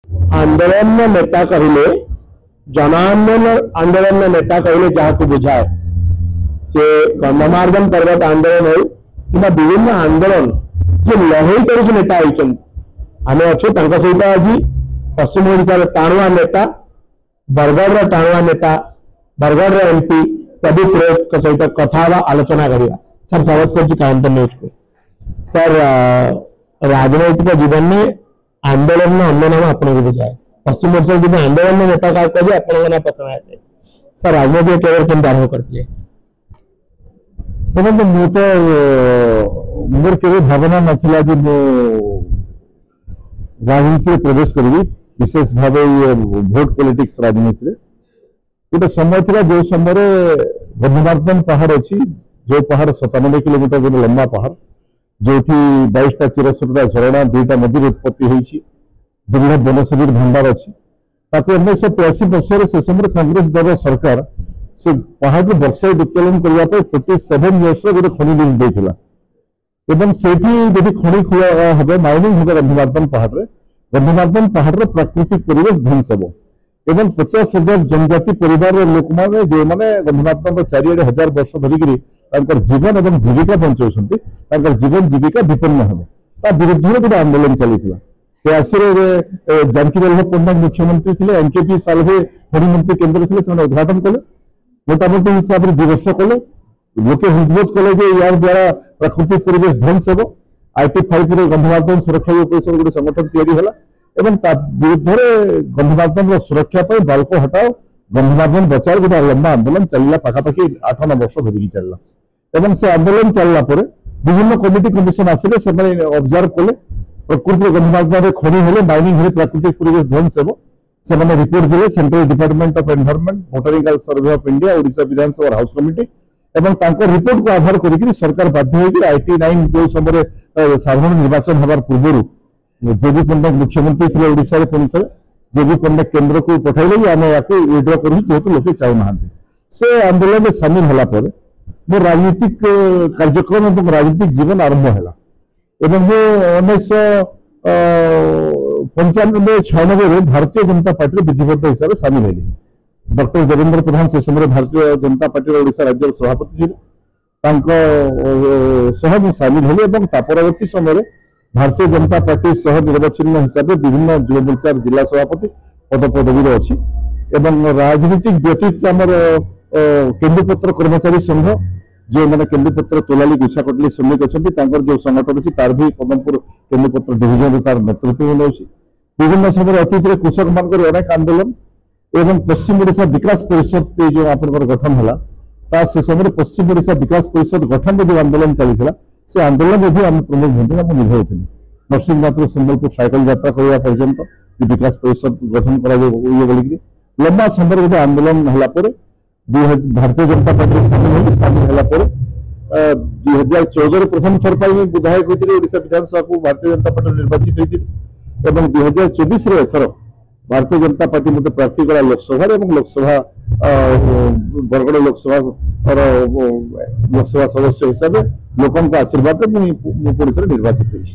आंदोलन नेता कहले जन आंदोलन नेता कहले जहाँ बुझाए से गणमार्दन पर्वत आंदोलन हो कि विभिन्न आंदोलन जे लड़ई कर नेता आम अच्छे सहित आज पश्चिम ओडिशा टाणुआ नेता बरगढ़ टाणुआ नेता बरगढ़ एमपी प्रदीप राउत सहित कथा आलोचना करवा। सर स्वागत कर न्यूज को। सर राजनैतिक जीवन में आंदोलन अन्य नाम आपको बुझाए पश्चिम ओडिशा जब आंदोलन नेता क्या कहे आपन प्रथम आसे सर राजनीति केवल केम आरंभ करते देखो मु तो मोर के भावना नाला जे राजनीति प्रवेश करी विशेष भाव भोट पॉलिटिक्स राजनीति गोटे समय था जो समय गंधमार्दन पहाड़ अच्छी जो पहाड़ 97 किलोमीटर गोटे लंबा पहाड़ जो 22टा चिरसुरता झरणा 2टा नदी उत्पत्ति होती विभिन्न बनौषधि भंडार अच्छी 1983 मसीह से समय कांग्रेस दल सरकार से पहाड़ को बक्साइट उत्तोलन करने 47 इयर्स गोटे खनि लीज देता एवं से खनि खोला हम माइनिंग हम गंधमार्दन पहाड़ प्राकृतिक परिवेश ध्वंस हो एवं 50,000 जनजाति परिवार लोक मैंने जो मैंने गंधमार्दन चारिड़े 1000 वर्ष धरिक जीवन और जीविका बचाऊँ जीवन जीविका विपन्न हे विरुद्ध गोटे आंदोलन चली 83 जानकी वल्लभ पट्टनायक मुख्यमंत्री थे एनकेपी साल्वे खनि मंत्री केन्द्र थे से उद्घाटन कले मोटामोटी हिसाब से 2 वर्ष कले लोके हृदबोध कले यार द्वारा प्राकृतिक परिवेश ध्वंस हो IT5 गंधमार्दन सुरक्षा परिषद गोटे संगठन या विरुद्ध गंधमार्दन सुरक्षा बालको हटाओ गंधमार्दन बचाओ गोटे लंबा आंदोलन चलला पाखापाखि 8-9 वर्ष धरिकी चलला से आंदोलन चलला विभिन्न कमिटी कमिशन आसिले से ऑब्जर्व कले प्रकृति गंधमार्दन खनि हेले माइनिंग हेले प्राकृतिक परिवेश ध्वंस हो से रिपोर्ट दिले central department of environment botanical survey of India Odisha Vidhan Sabha house committee एवं रिपोर्ट को आधार करके सरकार बाध्य होकर IT9 जो समय साधारण निर्वाचन हबार पूर्व जेबी पट्टनायक मुख्यमंत्री थे ओडिशा पुणी थे जेबी पट्टनायक केन्द्र को पठाइले आम या विड्र करूँ जेहेतु लोके चाहूना से आंदोलन में सामिल होला मोर राजनीतिक कार्यक्रम और राजनीतिक जीवन आरंभ है एवं मु 1995-96 भारतीय जनता पार्टी विधिवत हिसाब से सामिल है। डॉक्टर देवेंद्र प्रधान से समय भारतीय जनता पार्टी ओडिशा राज्य सभापति थे सामिल हेली परवर्ती समय भारतीय जनता पार्टी सह निर्वाचन हिसाब से विभिन्न युवा मोर्चा जिला सभापति पद पदवी अच्छी राजनीतिक व्यतीत आमर केन्दुपत्र कर्मचारी संघ जो मैंने केन्दुपत्र तोलाली गुछा कटली श्रमिक अच्छा जो संगठन अच्छी तार भी पदमपुर केन्दुपत्र डिविजन तार नेतृत्व नौ विभिन्न समय अतीत कृषक मान अनेक आंदोलन एवं पश्चिम ओडिशा विकास परिषद जो आप गठन है से समय पश्चिम ओडिशा विकास परिषद गठन जो आंदोलन चली से आंदोलन में भी आम प्रमुख भूमिका निभाऊँ नरसिंहनाथ संबलपुर साइकेल यात्रा करने पर्यंत विकास परिषद गठन कर लंबा समय गोटे आंदोलन है भारतीय जनता पार्टी सामिल है 2014 प्रथम थर पर विधायक होती ओडिशा विधानसभा को भारतीय जनता पार्टी निर्वाचित होती 2024 एथर भारतीय जनता पार्टी मत प्रार्थी कला लोकसभा और लोकसभा बरगढ़ लोकसभा सदस्य हिसाब से लोकों आशीर्वाद पुणी थे निर्वाचित होती।